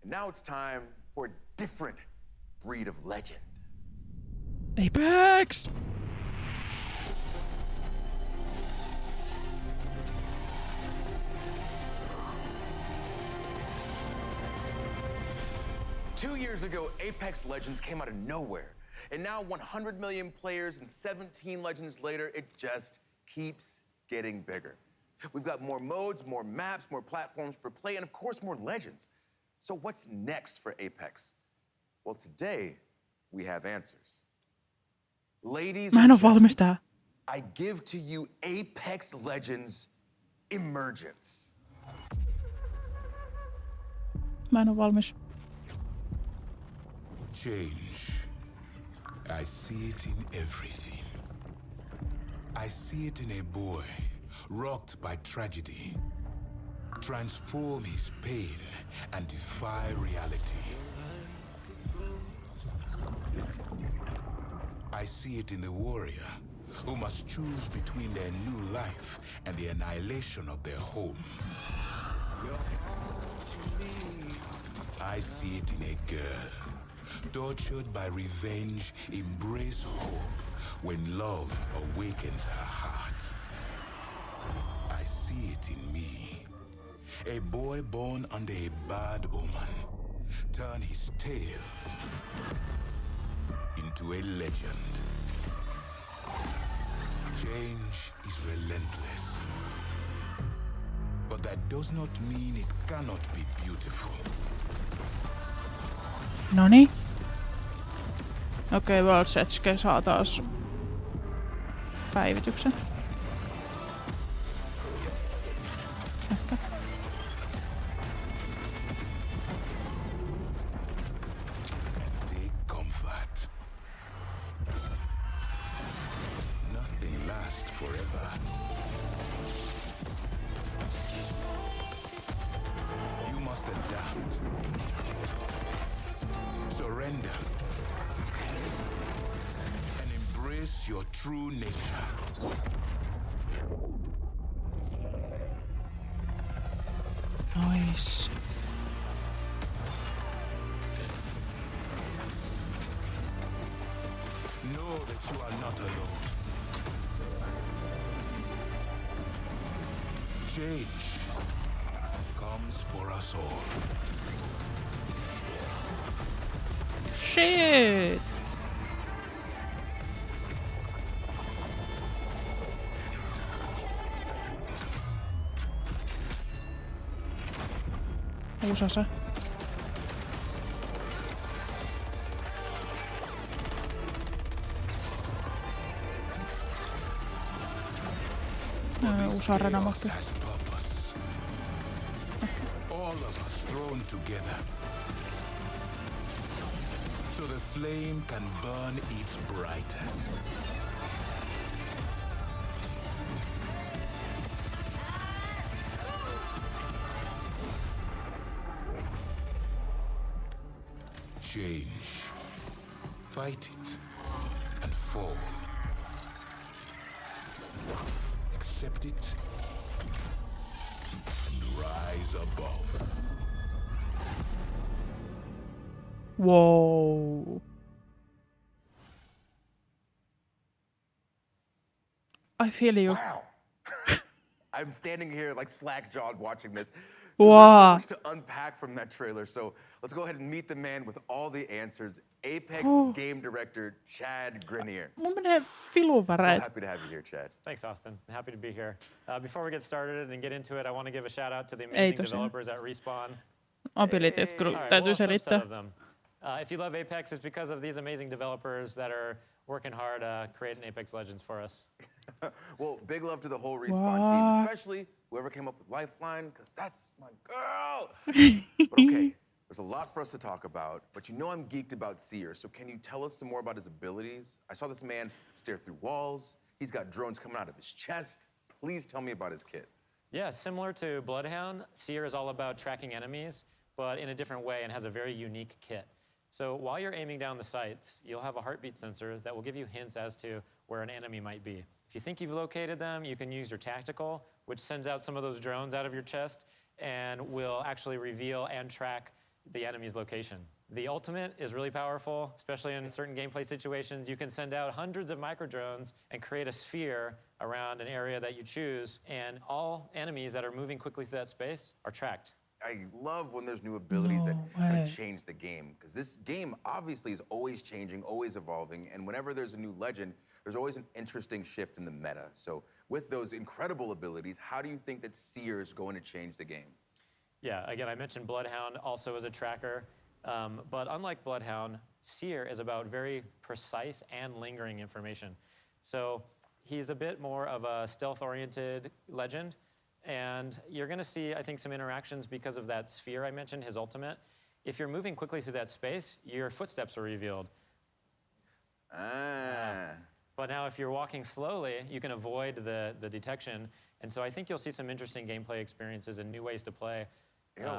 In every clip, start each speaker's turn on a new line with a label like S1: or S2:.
S1: And now it's time for a different breed of legend.
S2: Apex!
S1: Two years ago, Apex Legends came out of nowhere. And now 100 million players and 17 legends later, it just keeps getting bigger. We've got more modes, more maps, more platforms for play, and of course, more legends. So what's next for Apex? Well, today, we have answers. Ladies
S2: Mä en
S1: and
S2: oo valmis
S1: gentlemen,
S2: tähän.
S1: I give to you Apex Legends Emergence.
S2: Mä en oo valmis.
S3: Change. I see it in everything. I see it in a boy rocked by tragedy. Transform his pain and defy reality. I see it in the warrior who must choose between their new life and the annihilation of their home. I see it in a girl tortured by revenge, embrace hope when love awakens her heart. I see it in me. A boy born under a bad omen, turn his tale into a legend. Change is relentless. But that does not mean it cannot be beautiful.
S2: Noni. Okei, World Setske saa taas päivityksen. Ehkä.
S3: Take comfort. Nothing lasts forever. You must adapt. Surrender. And embrace your true nature.
S2: Nice.
S3: Know that you are not alone. Change comes for us all.
S2: Shit! Uusi ase. Uusi arenamakki.
S3: Has purpose. All of us thrown together. So the flame can burn its brightest. Change. Fight it and fall. Accept it and rise above.
S2: Whoa. I feel you.
S1: Wow. I'm standing here like slack-jawed watching this.
S2: Wow.
S1: There's so much to unpack from that trailer. So let's go ahead and meet the man with all the answers. Apex game director Chad Grenier.
S2: Mun menee filun
S1: So
S2: väreet.
S1: happy to have you here, Chad.
S4: Thanks, Austin. Happy to be here. Before we get started and get into it, I want to give a shout out to the amazing developers at Respawn.
S2: Abilityt
S4: All
S2: kyllä
S4: right,
S2: täytyy
S4: well, a subset
S2: selittää.
S4: of them. If you love Apex, it's because of these amazing developers that are working hard creating Apex Legends for us.
S1: Well, big love to the whole Respawn team, especially whoever came up with Lifeline, because that's my girl. But okay, there's a lot for us to talk about, but you know I'm geeked about Seer, so can you tell us some more about his abilities? I saw this man stare through walls. He's got drones coming out of his chest. Please tell me about his kit.
S4: Yeah, similar to Bloodhound, Seer is all about tracking enemies, but in a different way and has a very unique kit. So while you're aiming down the sights, you'll have a heartbeat sensor that will give you hints as to where an enemy might be. If you think you've located them, you can use your tactical, which sends out some of those drones out of your chest and will actually reveal and track the enemy's location. The ultimate is really powerful, especially in certain gameplay situations. You can send out hundreds of micro drones and create a sphere around an area that you choose, and all enemies that are moving quickly through that space are tracked.
S1: I love when there's new abilities that
S2: No
S1: kind
S2: way.
S1: of change the game, because this game obviously is always changing, always evolving, and whenever there's a new legend, there's always an interesting shift in the meta. So with those incredible abilities, how do you think that Seer is going to change the game?
S4: Yeah, again, I mentioned Bloodhound also as a tracker, but unlike Bloodhound, Seer is about very precise and lingering information. So he's a bit more of a stealth-oriented legend, and you're gonna see, I think, some interactions because of that sphere I mentioned, his ultimate. If you're moving quickly through that space, your footsteps are revealed. But now if you're walking slowly, you can avoid the detection, and so I think you'll see some interesting gameplay experiences and new ways to play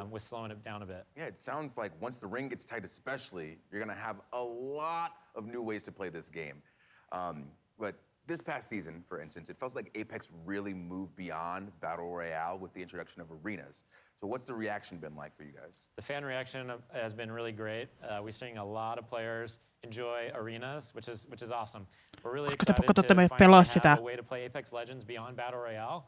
S4: with slowing it down a bit.
S1: Yeah, it sounds like once the ring gets tight especially, you're gonna have a lot of new ways to play this game. But this past season, for instance, it felt like Apex really moved beyond Battle Royale with the introduction of arenas. So what's the reaction been like for you guys?
S4: The fan reaction has been really great. We're seeing a lot of players enjoy arenas, which is awesome. We're really excited to finally have a way to play Apex Legends beyond Battle Royale.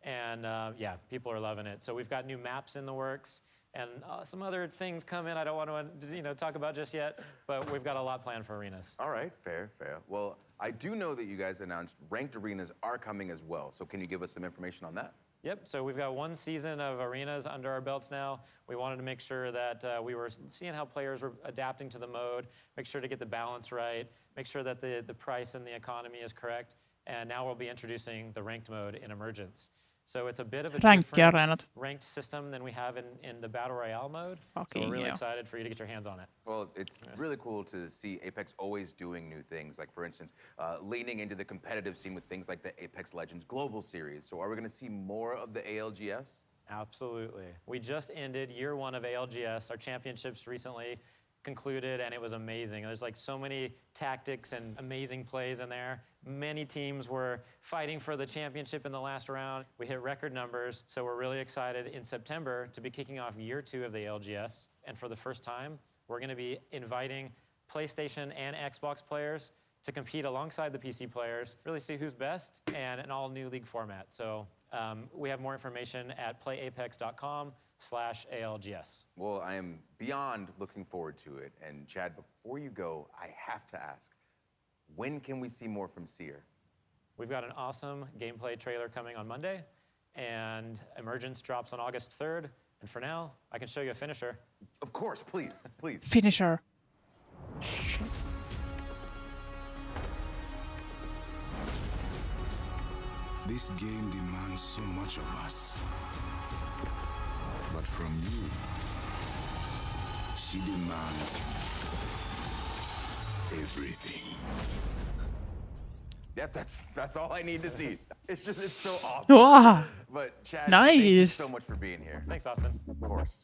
S4: And yeah, people are loving it. So we've got new maps in the works and some other things coming I don't want to talk about just yet, but we've got a lot planned for arenas.
S1: All right, fair. Well, I do know that you guys announced ranked arenas are coming as well. So can you give us some information on that?
S4: Yep, so we've got one season of arenas under our belts now. We wanted to make sure that we were seeing how players were adapting to the mode, make sure to get the balance right, make sure that the price and the economy is correct, and now we'll be introducing the ranked mode in Emergence. So it's a bit of a different ranked system than we have in the Battle Royale mode. So we're really excited for you to get your hands on it.
S1: Well, it's really cool to see Apex always doing new things. Like, for instance, leaning into the competitive scene with things like the Apex Legends Global Series. So are we going to see more of the ALGS?
S4: Absolutely. We just ended year one of ALGS. Our championships recently concluded, and it was amazing. There's like so many tactics and amazing plays in there. Many teams were fighting for the championship in the last round. We hit record numbers, so we're really excited in September to be kicking off year two of the ALGS. And for the first time, we're gonna be inviting PlayStation and Xbox players to compete alongside the PC players, really see who's best, and an all new league format. So we have more information at playapex.com/ALGS.
S1: Well, I am beyond looking forward to it. And Chad, before you go, I have to ask, when can we see more from Seer?
S4: We've got an awesome gameplay trailer coming on Monday, and Emergence drops on August 3rd. And for now, I can show you a finisher.
S1: Of course, please.
S2: Finisher.
S3: This game demands so much of us. But from you, she demands everything.
S1: Yep, that's all I need to see. It's so awesome.
S2: Wow.
S1: But Chad,
S2: Nice.
S1: thank you so much for being here.
S4: Thanks, Austin.
S1: Of course.